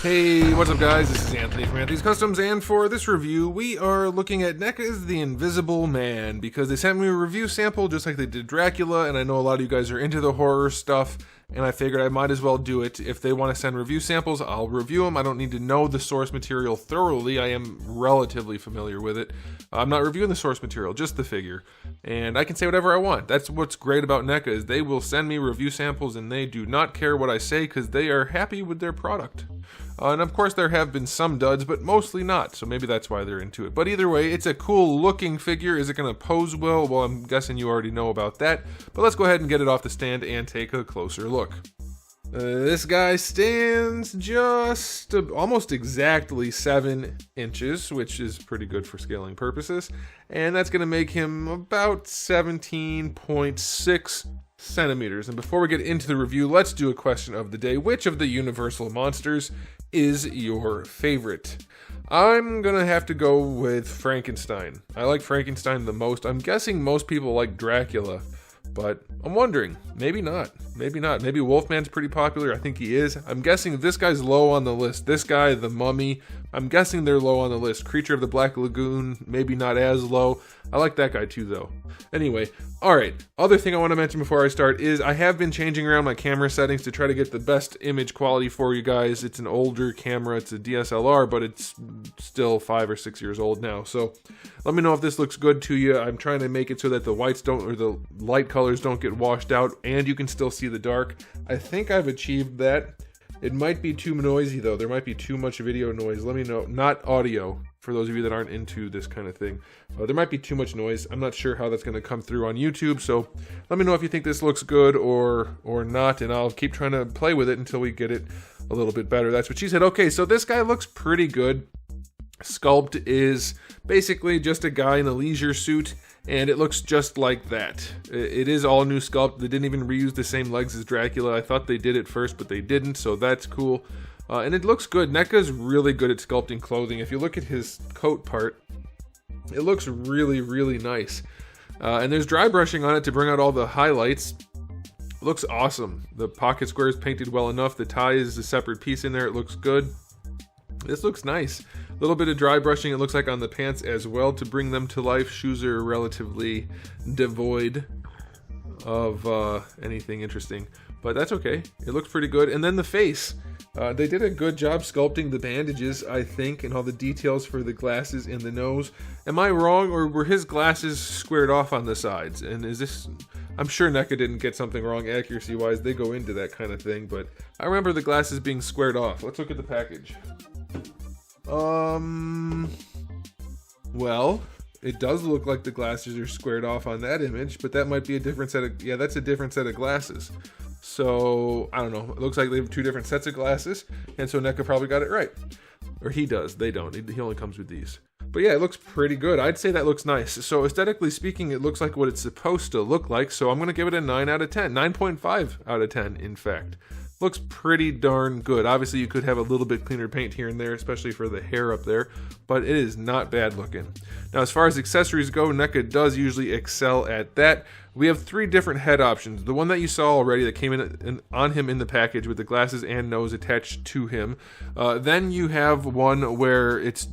Hey, what's up guys? This is Anthony from Anthony's Customs, and for this review, we are looking at NECA's The Invisible Man, because they sent me a review sample just like they did Dracula, and I know a lot of you guys are into the horror stuff, and I figured I might as well do it. If they want to send review samples, I'll review them. I don't need to know the source material thoroughly. I am relatively familiar with it. I'm not reviewing the source material, just the figure. And I can say whatever I want. That's what's great about NECA, is they will send me review samples and they do not care what I say because they are happy with their product. And of course there have been some duds, but mostly not, so maybe that's why they're into it. But either way, it's a cool looking figure. Is it going to pose well? Well, I'm guessing you already know about that. But let's go ahead and get it off the stand and take a closer look. This guy stands just almost exactly 7 inches, which is pretty good for scaling purposes. And that's going to make him about 17.6 centimeters. And before we get into the review, let's do a question of the day. Which of the Universal monsters is your favorite? I'm gonna have to go with Frankenstein. I like Frankenstein the most. I'm guessing most people like Dracula, but I'm wondering, maybe not. Maybe not. Maybe Wolfman's pretty popular. I think he is. I'm guessing this guy's low on the list. This guy, the Mummy, I'm guessing they're low on the list. Creature of the Black Lagoon, maybe not as low. I like that guy too, though. Anyway, alright. Other thing I want to mention before I start is I have been changing around my camera settings to try to get the best image quality for you guys. It's an older camera. It's a DSLR, but it's still 5 or 6 years old now. So let me know if this looks good to you. I'm trying to make it so that the whites don't, or the light colors don't get washed out, and you can still see the dark. I think I've achieved that. It might be too noisy though. There might be too much video noise. Let me know. Not audio, for those of you that aren't into this kind of thing. There might be too much noise. I'm not sure how that's going to come through on YouTube, so let me know if you think this looks good or not, and I'll keep trying to play with it until we get it a little bit better. That's what she said. Okay, so this guy looks pretty good. Sculpt is basically just a guy in a leisure suit, and it looks just like that. It is all new sculpt. They didn't even reuse the same legs as Dracula. I thought they did at first, but they didn't, so that's cool. And it looks good. NECA's really good at sculpting clothing. If you look at his coat part, it looks really, really nice. And there's dry brushing on it to bring out all the highlights. It looks awesome. The pocket square is painted well enough. The tie is a separate piece in there. It looks good. This looks nice. A little bit of dry brushing, it looks like, on the pants as well to bring them to life. Shoes are relatively devoid of anything interesting, but that's okay. It looks pretty good. And then the face. They did a good job sculpting the bandages, I think, and all the details for the glasses and the nose. Am I wrong, or were his glasses squared off on the sides? And is this... I'm sure NECA didn't get something wrong accuracy-wise. They go into that kind of thing, but I remember the glasses being squared off. Let's look at the package. Well, it does look like the glasses are squared off on that image, but that might be a different set of... Yeah, that's a different set of glasses. So, I don't know. It looks like they have 2 different sets of glasses, and so NECA probably got it right. Or he does. They don't. He only comes with these. But yeah, it looks pretty good. I'd say that looks nice. So aesthetically speaking, it looks like what it's supposed to look like, so I'm going to give it a 9 out of 10. 9.5 out of 10, in fact. Looks pretty darn good. Obviously, you could have a little bit cleaner paint here and there, especially for the hair up there, but it is not bad looking. Now, as far as accessories go, NECA does usually excel at that. We have 3 different head options. The one that you saw already that came in on him in the package with the glasses and nose attached to him. Then you have one where it's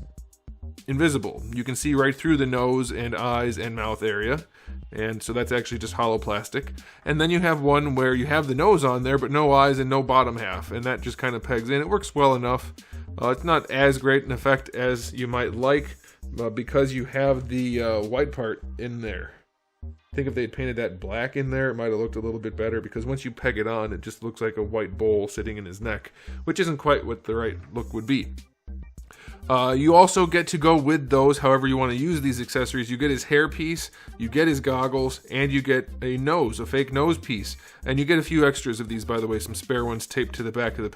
invisible. You can see right through the nose and eyes and mouth area. And so that's actually just hollow plastic. And then you have one where you have the nose on there, but no eyes and no bottom half. And that just kind of pegs in. It works well enough. It's not as great an effect as you might like because you have the white part in there. I think if they'd painted that black in there, it might have looked a little bit better, because once you peg it on, it just looks like a white bowl sitting in his neck, which isn't quite what the right look would be. You also get to go with those, however you want to use these accessories. You get his hair piece, you get his goggles, and you get a nose, a fake nose piece. And you get a few extras of these, by the way, some spare ones taped to the back of the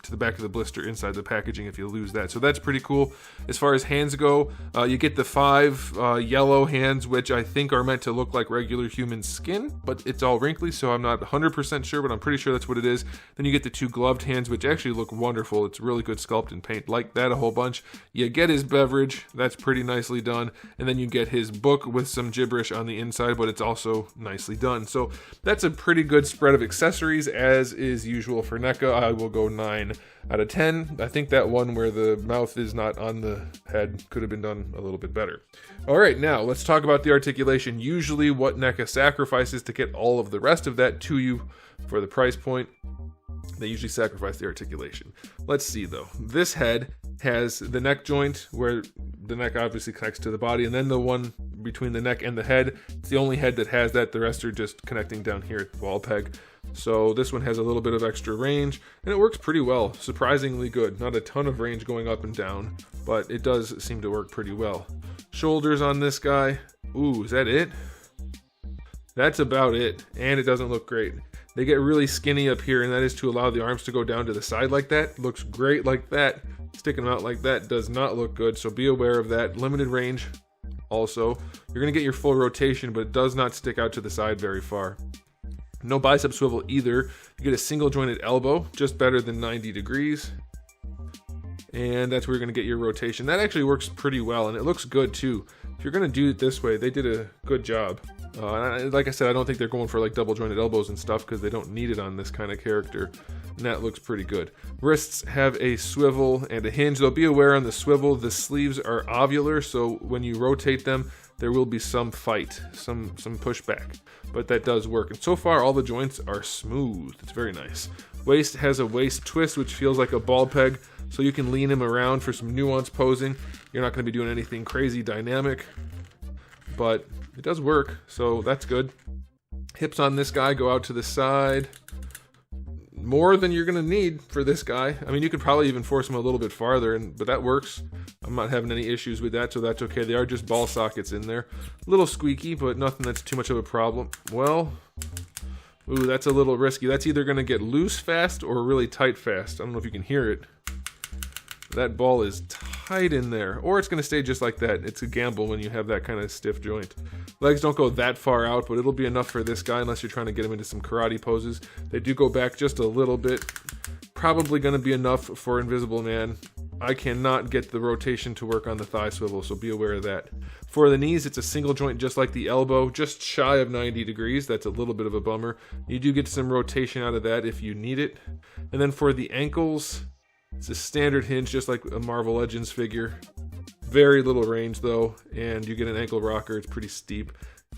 to the back of the blister inside the packaging if you lose that. So that's pretty cool. As far as hands go, you get the 5 yellow hands, which I think are meant to look like regular human skin, but it's all wrinkly, so I'm not 100% sure, but I'm pretty sure that's what it is. Then you get the 2 gloved hands, which actually look wonderful. It's really good sculpt and paint. Like that a whole bunch. lunch. You get his beverage, that's pretty nicely done, and then you get his book with some gibberish on the inside, but it's also nicely done. So that's a pretty good spread of accessories, as is usual for NECA. I will go 9 out of 10. I think that one where the mouth is not on the head could have been done a little bit better. All right, now let's talk about the articulation. Usually what NECA sacrifices to get all of the rest of that to you for the price point. They usually sacrifice the articulation. Let's see though. This head has the neck joint where the neck obviously connects to the body, and then the one between the neck and the head. It's the only head that has that. The rest are just connecting down here at the wall peg. So this one has a little bit of extra range, and it works pretty well. Surprisingly good. Not a ton of range going up and down, but it does seem to work pretty well. Shoulders on this guy. Ooh, is that it? That's about it, and it doesn't look great. They get really skinny up here, and that is to allow the arms to go down to the side like that. Looks great like that. Sticking them out like that does not look good, so be aware of that. Limited range also. You're going to get your full rotation, but it does not stick out to the side very far. No bicep swivel either. You get a single jointed elbow, just better than 90 degrees. And that's where you're going to get your rotation. That actually works pretty well, and it looks good too. If you're going to do it this way, they did a good job. Like I said, I don't think they're going for like double jointed elbows and stuff because they don't need it on this kind of character. And that looks pretty good. Wrists have a swivel and a hinge. Though be aware on the swivel, the sleeves are ovular, so when you rotate them, there will be some fight, some pushback. But that does work. And so far, all the joints are smooth. It's very nice. Waist has a waist twist, which feels like a ball peg, so you can lean him around for some nuanced posing. You're not going to be doing anything crazy dynamic, but it does work, so that's good. Hips on this guy go out to the side. More than you're going to need for this guy. I mean, you could probably even force him a little bit farther, but that works. I'm not having any issues with that, so that's okay. They are just ball sockets in there. A little squeaky, but nothing that's too much of a problem. Well, ooh, that's a little risky. That's either going to get loose fast or really tight fast. I don't know if you can hear it. That ball is tight in there, or it's going to stay just like that. It's a gamble when you have that kind of stiff joint. Legs don't go that far out, but it'll be enough for this guy unless you're trying to get him into some karate poses. They do go back just a little bit. Probably going to be enough for Invisible Man. I cannot get the rotation to work on the thigh swivel, so be aware of that. For the knees, it's a single joint just like the elbow, just shy of 90 degrees. That's a little bit of a bummer. You do get some rotation out of that if you need it. And then for the ankles, it's a standard hinge, just like a Marvel Legends figure. Very little range though, and you get an ankle rocker. It's pretty steep.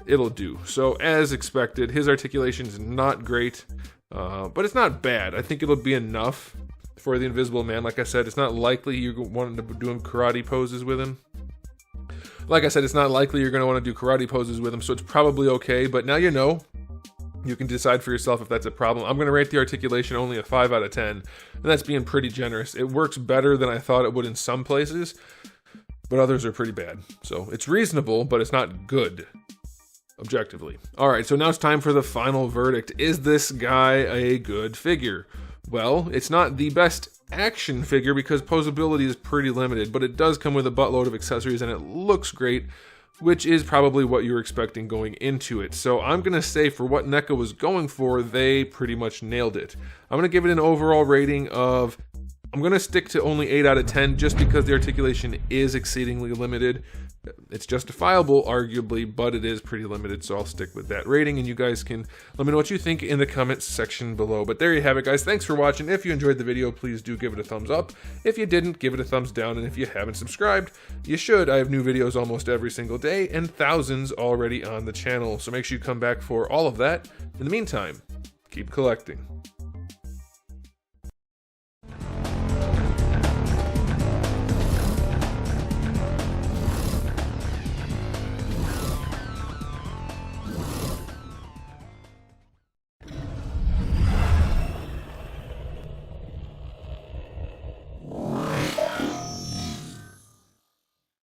It'll do. So as expected, his articulation is not great, but it's not bad. I think it'll be enough for the Invisible Man. Like I said, it's not likely you're wanting to do karate poses with him. Like I said, it's not likely you're going to want to do karate poses with him, so it's probably okay. But now you know. You can decide for yourself if that's a problem. I'm going to rate the articulation only a 5 out of 10, and that's being pretty generous. It works better than I thought it would in some places, but others are pretty bad. So it's reasonable, but it's not good, objectively. All right, so now it's time for the final verdict. Is this guy a good figure? Well, it's not the best action figure because posability is pretty limited, but it does come with a buttload of accessories, and it looks great, which is probably what you were expecting going into it. So I'm going to say for what NECA was going for, they pretty much nailed it. I'm going to give it an overall rating of, I'm going to stick to only 8 out of 10 just because the articulation is exceedingly limited. It's justifiable, arguably, but it is pretty limited, so I'll stick with that rating, and you guys can let me know what you think in the comments section below. But there you have it, guys. Thanks for watching. If you enjoyed the video, please do give it a thumbs up. If you didn't, give it a thumbs down, and if you haven't subscribed, you should. I have new videos almost every single day, and thousands already on the channel, so make sure you come back for all of that. In the meantime, keep collecting.